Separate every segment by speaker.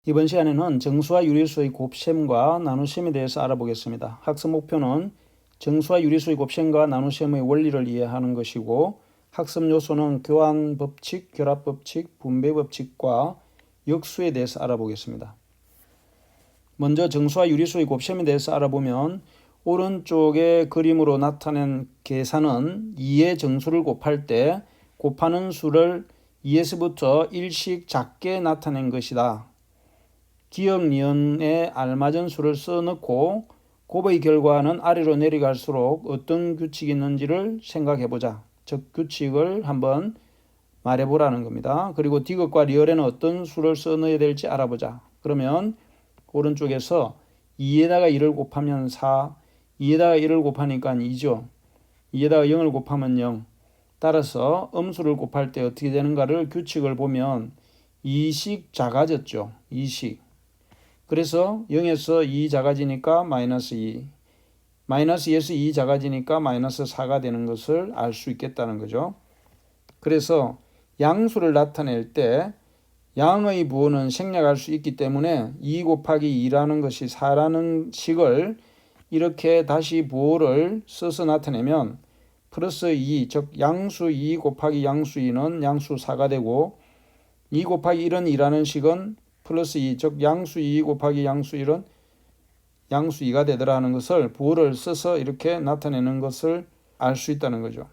Speaker 1: 이번 시간에는 정수와 유리수의 곱셈과 나눗셈에 대해서 알아보겠습니다. 학습 목표는 정수와 유리수의 곱셈과 나눗셈의 원리를 이해하는 것이고, 학습 요소는 교환 법칙, 결합 법칙, 분배 법칙과 역수에 대해서 알아보겠습니다. 먼저 정수와 유리수의 곱셈에 대해서 알아보면, 오른쪽의 그림으로 나타낸 계산은 2의 정수를 곱할 때 곱하는 수를 2에서부터 1씩 작게 나타낸 것이다. 기역, 니은에 알맞은 수를 써넣고 곱의 결과는 아래로 내려갈수록 어떤 규칙이 있는지를 생각해보자. 즉 규칙을 한번 말해보라는 겁니다. 그리고 디귿과 리을에는 어떤 수를 써넣어야 될지 알아보자. 그러면 오른쪽에서 2에다가 1을 곱하면 4, 2에다가 1을 곱하니까 2죠. 2에다가 0을 곱하면 0. 따라서 음수를 곱할 때 어떻게 되는가를 규칙을 보면 2씩 작아졌죠. 2씩. 그래서 0에서 2 작아지니까 마이너스 2, 마이너스 2에서 2 작아지니까 마이너스 4가 되는 것을 알 수 있겠다는 거죠. 그래서 양수를 나타낼 때 양의 부호는 생략할 수 있기 때문에 2 곱하기 2라는 것이 4라는 식을 이렇게 다시 부호를 써서 나타내면 플러스 2, 즉 양수 2 곱하기 양수 2는 양수 4가 되고 2 곱하기 1은 2라는 식은 플러스 2, 즉 양수 2 곱하기 양수 1은 양수 2가 되더라는 것을 부호를 써서 이렇게 나타내는 것을 알 수 있다는 거죠.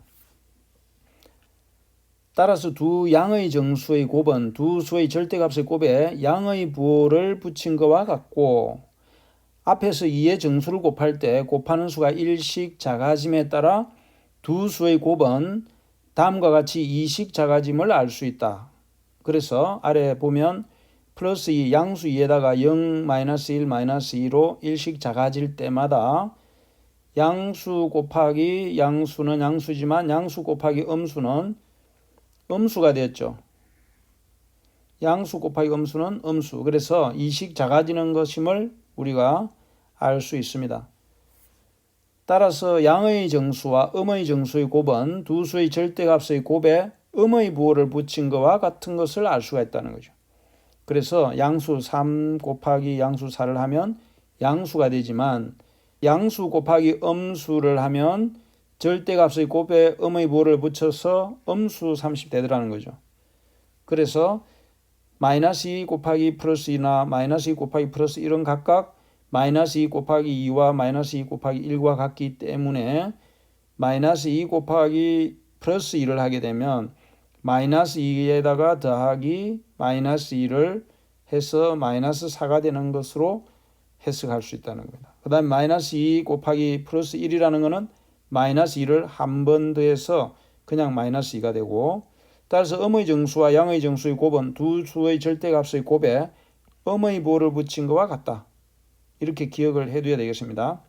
Speaker 1: 따라서 두 양의 정수의 곱은 두 수의 절대값의 곱에 양의 부호를 붙인 것과 같고, 앞에서 2의 정수를 곱할 때 곱하는 수가 1씩 작아짐에 따라 두 수의 곱은 다음과 같이 2씩 작아짐을 알 수 있다. 그래서 아래 보면 플러스 2, 양수 2에다가 0, 마이너스 1, 마이너스 2로 1씩 작아질 때마다 양수 곱하기 양수는 양수지만 양수 곱하기 음수는 음수가 됐죠. 양수 곱하기 음수는 음수. 그래서 2씩 작아지는 것임을 우리가 알 수 있습니다. 따라서 양의 정수와 음의 정수의 곱은 두 수의 절대값의 곱에 음의 부호를 붙인 것과 같은 것을 알 수가 있다는 거죠. 그래서 양수 3 곱하기 양수 4를 하면 양수가 되지만 양수 곱하기 음수를 하면 절대값의 곱에 음의 부호를 붙여서 음수 30 되더라는 거죠. 그래서 마이너스 2 곱하기 플러스 2나 마이너스 2 곱하기 플러스 1은 각각 마이너스 2 곱하기 2와 마이너스 2 곱하기 1과 같기 때문에 마이너스 2 곱하기 플러스 1을 하게 되면 마이너스 2에다가 더하기 마이너스 2를 해서 마이너스 4가 되는 것으로 해석할 수 있다는 겁니다. 그 다음에 마이너스 2 곱하기 플러스 1이라는 것은 마이너스 2를 한 번 더해서 그냥 마이너스 2가 되고, 따라서 음의 정수와 양의 정수의 곱은 두 수의 절대값의 곱에 음의 부호를 붙인 것과 같다. 이렇게 기억을 해둬야 되겠습니다.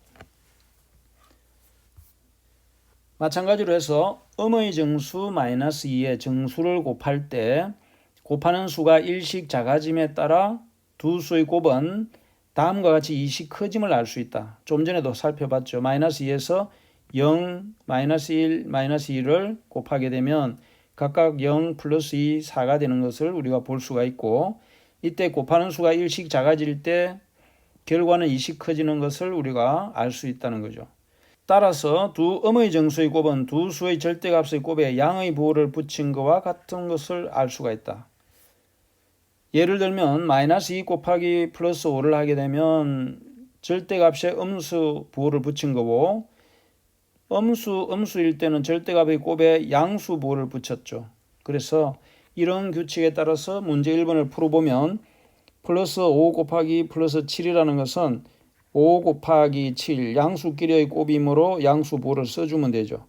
Speaker 1: 마찬가지로 해서 음의 정수 마이너스 2의 정수를 곱할 때 곱하는 수가 1씩 작아짐에 따라 두 수의 곱은 다음과 같이 2씩 커짐을 알 수 있다. 좀 전에도 살펴봤죠. 마이너스 2에서 0, 마이너스 1, 마이너스 2를 곱하게 되면 각각 0 플러스 2, 4가 되는 것을 우리가 볼 수가 있고, 이때 곱하는 수가 1씩 작아질 때 결과는 2씩 커지는 것을 우리가 알 수 있다는 거죠. 따라서 두 음의 정수의 곱은 두 수의 절대값의 곱에 양의 부호를 붙인 것과 같은 것을 알 수가 있다. 예를 들면 마이너스 2 곱하기 플러스 5를 하게 되면 절대값에 음수 부호를 붙인 거고, 음수일 때는 절대값의 곱에 양수 부호를 붙였죠. 그래서 이런 규칙에 따라서 문제 1번을 풀어보면 플러스 5 곱하기 플러스 7이라는 것은 5 곱하기 7 양수끼리의 곱이므로 양수 부호를 써주면 되죠.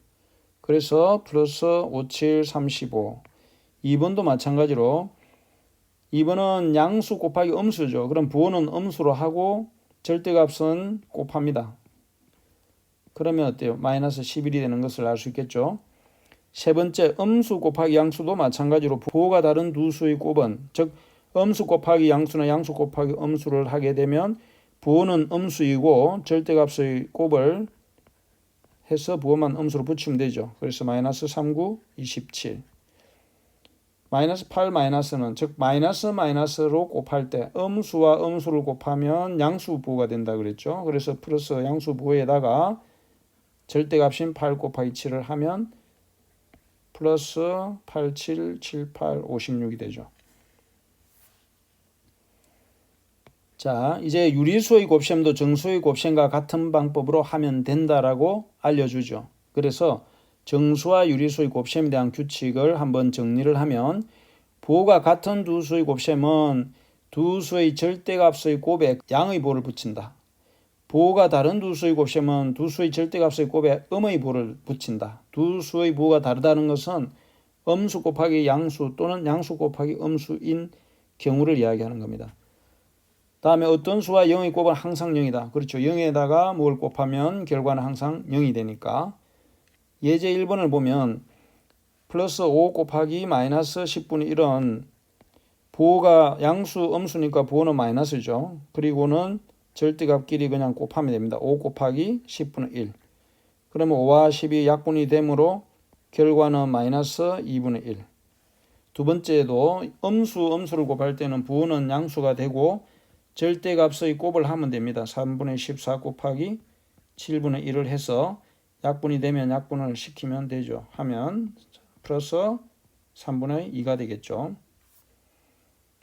Speaker 1: 그래서 플러스 5, 7, 35. 2번도 마찬가지로 2번은 양수 곱하기 음수죠. 그럼 부호는 음수로 하고 절대값은 곱합니다. 그러면 어때요? 마이너스 11이 되는 것을 알 수 있겠죠. 세 번째, 음수 곱하기 양수도 마찬가지로 부호가 다른 두 수의 곱은, 즉 음수 곱하기 양수나 양수 곱하기 음수를 하게 되면 부호는 음수이고 절대값의 곱을 해서 부호만 음수로 붙이면 되죠. 그래서 마이너스 39, 27. 마이너스 8 마이너스는 즉 마이너스로 곱할 때 음수와 음수를 곱하면 양수 부호가 된다 그랬죠. 그래서 플러스 양수 부호에다가 절대값인 8 곱하기 7을 하면 플러스 8, 7, 7, 8, 56이 되죠. 자, 이제 유리수의 곱셈도 정수의 곱셈과 같은 방법으로 하면 된다라고 알려주죠. 그래서 정수와 유리수의 곱셈에 대한 규칙을 한번 정리를 하면 부호가 같은 두 수의 곱셈은 두 수의 절대값의 곱에 양의 부호를 붙인다. 부호가 다른 두 수의 곱셈은 두 수의 절대값의 곱에 음의 부호를 붙인다. 두 수의 부호가 다르다는 것은 음수 곱하기 양수 또는 양수 곱하기 음수인 경우를 이야기하는 겁니다. 다음에 어떤 수와 0의 곱은 항상 0이다. 그렇죠. 0에다가 뭘 곱하면 결과는 항상 0이 되니까. 예제 1번을 보면 플러스 5 곱하기 마이너스 10분의 1은 부호가 양수 음수니까 부호는 마이너스죠. 그리고는 절대값끼리 그냥 곱하면 됩니다. 5 곱하기 10분의 1. 그러면 5와 10이 약분이 되므로 결과는 마이너스 2분의 1. 두 번째도 음수를 곱할 때는 부호는 양수가 되고 절대값의 곱을 하면 됩니다. 3분의 14 곱하기 7분의 1을 해서 약분이 되면 약분을 시키면 되죠. 하면 플러스 3분의 2가 되겠죠.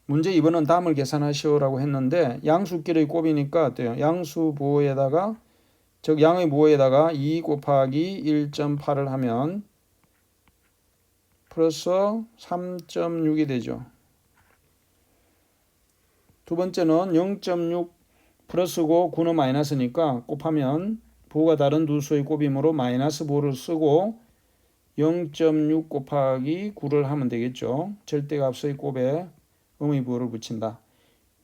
Speaker 1: 문제 2번은 다음을 계산하시오라고 했는데 양수끼리의 곱이니까 어때요? 양수 부호에다가 즉 양의 부호에다가 2 곱하기 1.8을 하면 플러스 3.6이 되죠. 두 번째는 0.6 플러스고 9는 마이너스니까 곱하면 부호가 다른 두 수의 곱이므로 마이너스 부호를 쓰고 0.6 곱하기 9를 하면 되겠죠. 절대값의 곱에 음의 부호를 붙인다.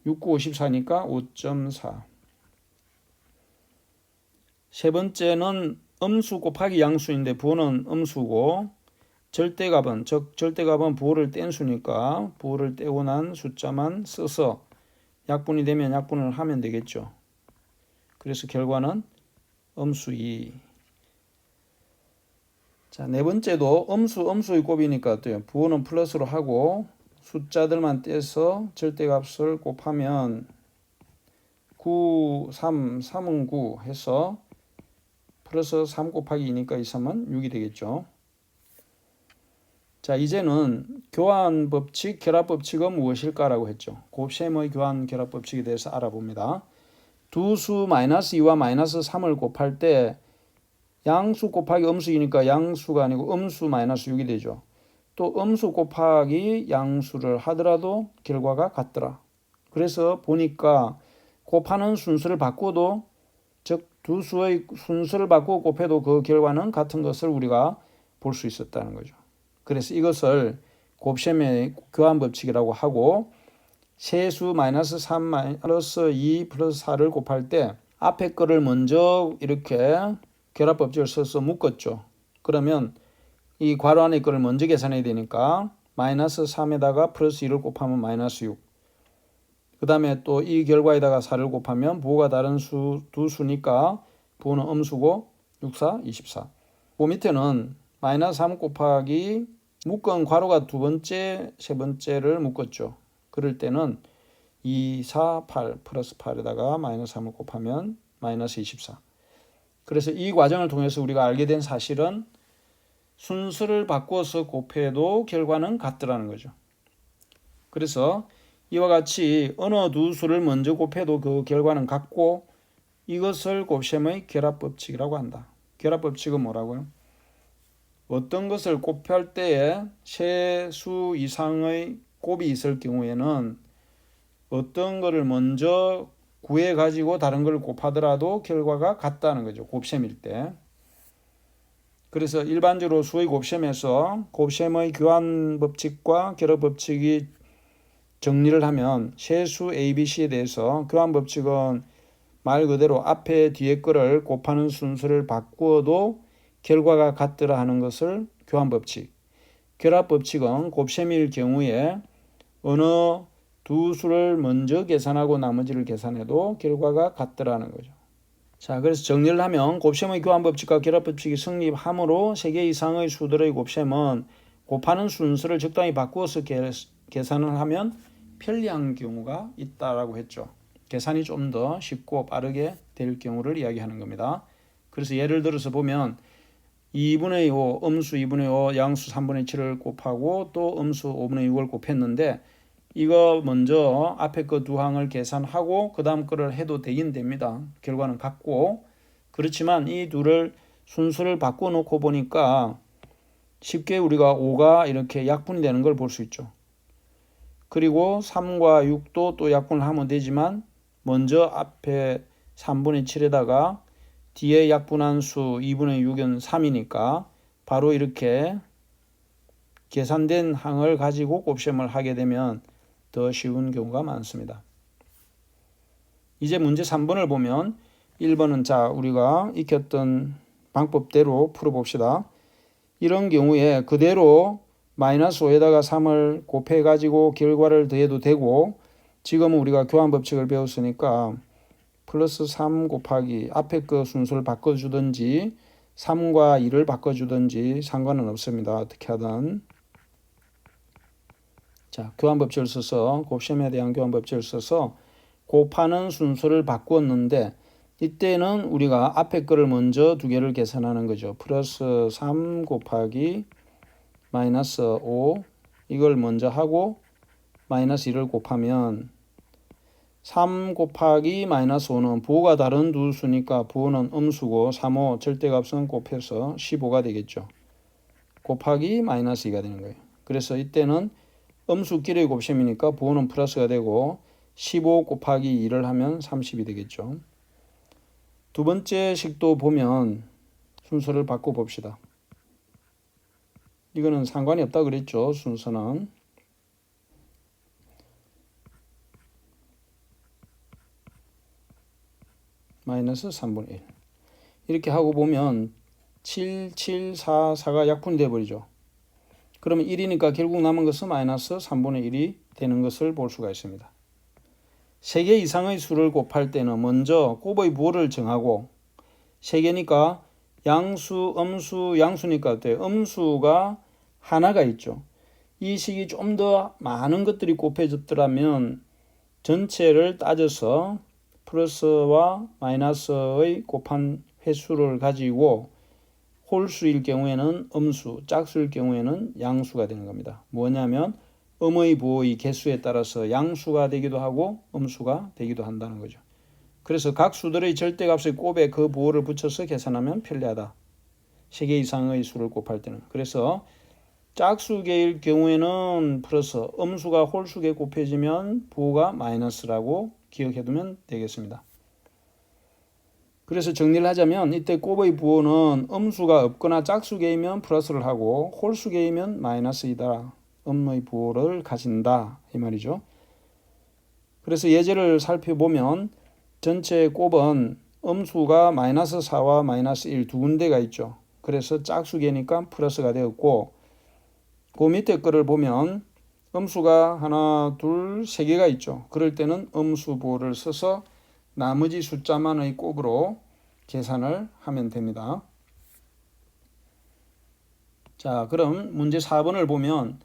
Speaker 1: 6, 9, 54니까 5.4. 세 번째는 음수 곱하기 양수인데 부호는 음수고 절대값은 부호를 뗀 수니까 부호를 떼고 난 숫자만 써서 약분이 되면 약분을 하면 되겠죠. 그래서 결과는 음수 2. 자, 네 번째도 음수의 곱이니까 어때요? 부호는 플러스로 하고 숫자들만 떼서 절대값을 곱하면 9, 3은 9 해서 플러스 3 곱하기 2니까 이 3은 6이 되겠죠. 자, 이제는 교환 법칙, 결합 법칙은 무엇일까라고 했죠. 곱셈의 교환 결합 법칙에 대해서 알아봅니다. 두 수 마이너스 2와 마이너스 3을 곱할 때 양수 곱하기 음수이니까 양수가 아니고 음수 마이너스 6이 되죠. 또 음수 곱하기 양수를 하더라도 결과가 같더라. 그래서 보니까 곱하는 순서를 바꿔도 즉 두 수의 순서를 바꾸고 곱해도 그 결과는 같은 것을 우리가 볼 수 있었다는 거죠. 그래서 이것을 곱셈의 교환 법칙이라고 하고 세수 마이너스 3 플러스 2 플러스 4를 곱할 때 앞에 거를 먼저 이렇게 결합 법칙을 써서 묶었죠. 그러면 이 괄호 안에 거를 먼저 계산해야 되니까 마이너스 3에다가 플러스 2를 곱하면 마이너스 6. 그 다음에 또 이 결과에다가 4를 곱하면 부호가 다른 두 수니까 부호는 음수고 6, 4, 24. 그 밑에는 마이너스 3 곱하기 묶은 괄호가 두 번째, 세 번째를 묶었죠. 그럴 때는 2, 4, 8 플러스 8에다가 마이너스 3을 곱하면 마이너스 24. 그래서 이 과정을 통해서 우리가 알게 된 사실은 순서를 바꿔서 곱해도 결과는 같더라는 거죠. 그래서 이와 같이 어느 두 수를 먼저 곱해도 그 결과는 같고 이것을 곱셈의 결합법칙이라고 한다. 결합법칙은 뭐라고요? 어떤 것을 곱할 때에 세 수 이상의 곱이 있을 경우에는 어떤 것을 먼저 구해 가지고 다른 걸 곱하더라도 결과가 같다는 거죠. 곱셈일 때. 그래서 일반적으로 수의 곱셈에서 곱셈의 교환 법칙과 결합 법칙이 정리를 하면 세수 ABC에 대해서 교환 법칙은 말 그대로 앞에 뒤에 거를 곱하는 순서를 바꾸어도 결과가 같더라 하는 것을 교환 법칙. 결합 법칙은 곱셈일 경우에 어느 두 수를 먼저 계산하고 나머지를 계산해도 결과가 같더라는 거죠. 자, 그래서 정리를 하면 곱셈의 교환 법칙과 결합 법칙이 성립하므로 3개 이상의 수들의 곱셈은 곱하는 순서를 적당히 바꾸어서 계산을 하면 편리한 경우가 있다라고 했죠. 계산이 좀 더 쉽고 빠르게 될 경우를 이야기하는 겁니다. 그래서 예를 들어서 보면 2분의 5, 음수 2분의 5, 양수 3분의 7을 곱하고 또 음수 5분의 6을 곱했는데 이거 먼저 앞에 거 두 항을 계산하고 그 다음 거를 해도 되긴 됩니다. 결과는 같고. 그렇지만 이 둘을 순서를 바꿔놓고 보니까 쉽게 우리가 5가 이렇게 약분이 되는 걸 볼 수 있죠. 그리고 3과 6도 또 약분을 하면 되지만 먼저 앞에 3분의 7에다가 뒤에 약분한 수 2분의 6은 3이니까 바로 이렇게 계산된 항을 가지고 곱셈을 하게 되면 더 쉬운 경우가 많습니다. 이제 문제 3번을 보면 1번은 자 우리가 익혔던 방법대로 풀어봅시다. 이런 경우에 그대로 마이너스 5에다가 3을 곱해 가지고 결과를 더해도 되고 지금은 우리가 교환 법칙을 배웠으니까 플러스 3 곱하기 앞에 거 순서를 바꿔주든지 3과 2를 바꿔주든지 상관은 없습니다. 어떻게 하든. 자, 교환 법칙을 써서 곱셈에 대한 교환 법칙을 써서 곱하는 순서를 바꾸었는데 이때는 우리가 앞에 거를 먼저 두 개를 계산하는 거죠. 플러스 3 곱하기 마이너스 5 이걸 먼저 하고 마이너스 1을 곱하면 3 곱하기 마이너스 5는 부호가 다른 두 수니까 부호는 음수고 3, 5 절대값은 곱해서 15가 되겠죠. 곱하기 마이너스 2가 되는 거예요. 그래서 이때는 음수끼리의 곱셈이니까 부호는 플러스가 되고 15 곱하기 2를 하면 30이 되겠죠. 두 번째 식도 보면 순서를 바꿔봅시다. 이거는 상관이 없다 그랬죠. 순서는. 마이너스 3분의 1. 이렇게 하고 보면 7, 7, 4, 4가 약분이 되어버리죠. 그러면 1이니까 결국 남은 것은 마이너스 3분의 1이 되는 것을 볼 수가 있습니다. 3개 이상의 수를 곱할 때는 먼저 곱의 부호를 정하고 3개니까 양수, 음수, 양수니까 어때요? 음수가 하나가 있죠. 이 식이 좀 더 많은 것들이 곱해졌더라면 전체를 따져서 플러스와 마이너스의 곱한 횟수를 가지고 홀수일 경우에는 음수, 짝수일 경우에는 양수가 되는 겁니다. 뭐냐면 음의 부호의 개수에 따라서 양수가 되기도 하고 음수가 되기도 한다는 거죠. 그래서 각 수들의 절대값의 곱에 그 부호를 붙여서 계산하면 편리하다. 3개 이상의 수를 곱할 때는. 그래서 짝수계일 경우에는 플러스, 음수가 홀수계 곱해지면 부호가 마이너스라고 기억해두면 되겠습니다. 그래서 정리를 하자면 이때 곱의 부호는 음수가 없거나 짝수계이면 플러스를 하고 홀수계이면 마이너스이다. 음의 부호를 가진다 이 말이죠. 그래서 예제를 살펴보면 전체 곱은 음수가 마이너스 4와 마이너스 1 두 군데가 있죠. 그래서 짝수계니까 플러스가 되었고 그 밑에 거를 보면 음수가 하나, 둘, 세 개가 있죠. 그럴 때는 음수 부호를 써서 나머지 숫자만의 곱으로 계산을 하면 됩니다. 자, 그럼 문제 4번을 보면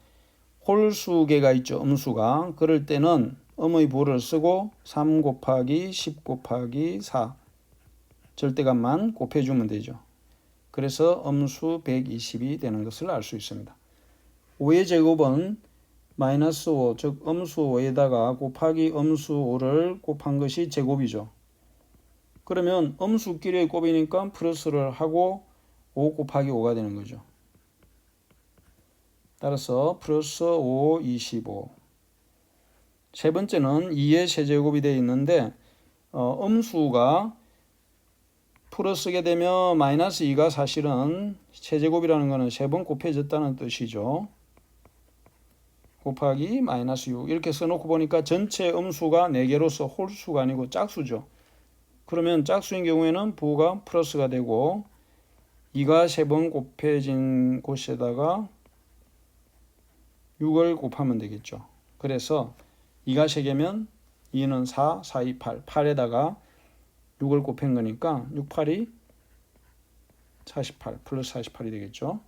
Speaker 1: 홀수계가 있죠. 음수가. 그럴 때는 음의 부호를 쓰고 3 곱하기 10 곱하기 4 절대값만 곱해주면 되죠. 그래서 음수 120이 되는 것을 알 수 있습니다. 5의 제곱은 마이너스 5, 즉 음수 5에다가 곱하기 음수 5를 곱한 것이 제곱이죠. 그러면 음수끼리의 곱이니까 플러스를 하고 5 곱하기 5가 되는 거죠. 따라서 플러스 5, 25. 세 번째는 2의 세제곱이 되어 있는데 음수가 풀어쓰게 되면 마이너스 2가 사실은 세제곱이라는 것은 3번 곱해졌다는 뜻이죠. 곱하기 마이너스 6 이렇게 써놓고 보니까 전체 음수가 4개로서 홀수가 아니고 짝수죠. 그러면 짝수인 경우에는 부호가 플러스가 되고 2가 3번 곱해진 곳에다가 6을 곱하면 되겠죠. 그래서 2가 3개면 2는 4, 4, 2, 8, 8에다가 6을 곱한 거니까 6, 8이 48 플러스 48이 되겠죠.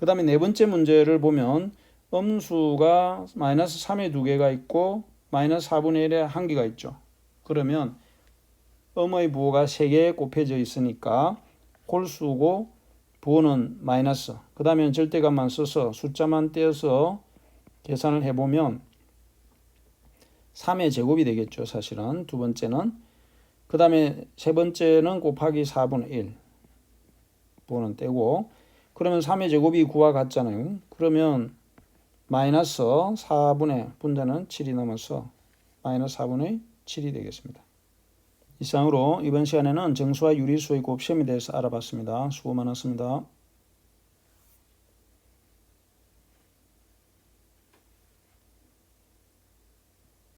Speaker 1: 그 다음에 네 번째 문제를 보면 음수가 마이너스 3의 2개가 있고 마이너스 4분의 1의 1개가 있죠. 그러면 음의 부호가 3개 곱해져 있으니까 홀수고 부호는 마이너스. 그 다음에 절대값만 써서 숫자만 떼어서 계산을 해보면 3의 제곱이 되겠죠. 사실은 두 번째는. 그 다음에 세 번째는 곱하기 4분의 1. 부호는 떼고. 그러면 3의 제곱이 9와 같잖아요. 그러면 마이너스 4분의 분자는 7이 넘어서 마이너스 4분의 7이 되겠습니다. 이상으로 이번 시간에는 정수와 유리수의 곱셈에 대해서 알아봤습니다. 수고 많았습니다.